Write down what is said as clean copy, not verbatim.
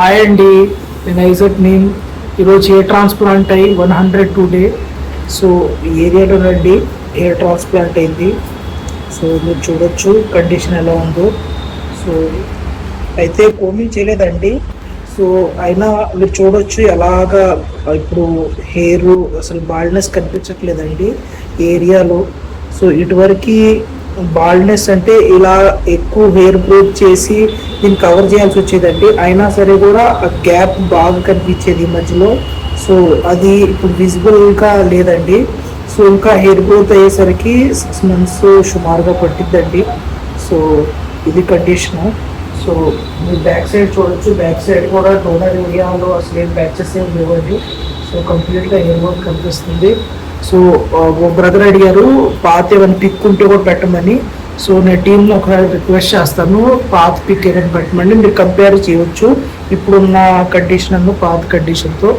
Hi అండి, నేను Isaac name. ఈరోజు హెయిర్ ట్రాన్స్ప్లాంట్ అయ్యి 100 డే. సో ఈ ఏరియాలో రండి, హెయిర్ ట్రాన్స్ప్లాంట్ అయింది. సో మీరు చూడొచ్చు కండిషన్ ఎలా ఉందో. సో అయితే కోమింగ్ చేయలేదండి. సో అయినా మీరు చూడొచ్చు ఎలాగా ఇప్పుడు హెయిర్ అసలు బాల్డ్నెస్ కనిపించట్లేదండి ఏరియాలో. సో ఇటువరకు బాల్డ్నెస్ అంటే ఇలా ఎక్కువ హెయిర్ గ్రోత్ చేసి దీన్ని కవర్ చేయాల్సి వచ్చేదండి. అయినా సరే కూడా ఆ గ్యాప్ బాగా కనిపించేది ఈ మధ్యలో. సో అది ఇప్పుడు విజిబుల్గా లేదండి. సో ఇంకా హెయిర్ గ్రోత్ అయ్యేసరికి 6 months సుమారుగా పట్టిద్దండి. సో ఇది కండిషను. సో మీరు బ్యాక్ సైడ్ చూడొచ్చు, బ్యాక్ సైడ్ కూడా డోనర్ ఏరియాలో అసలు ఏం బ్యాచెస్ ఏం లేవండి. సో కంప్లీట్గా హెయిర్ గ్రోత్ కనిపిస్తుంది. సో ఓ బ్రదర్ అడిగారు పాత ఏమైనా పిక్ ఉంటే కూడా పెట్టమని. సో నేను టీంలో ఒక రిక్వెస్ట్ చేస్తాను, పాత పిక్ ఏదైనా పెట్టమని. మీరు కంపేర్ చేయవచ్చు ఇప్పుడున్న కండిషన్ పాత కండిషన్తో.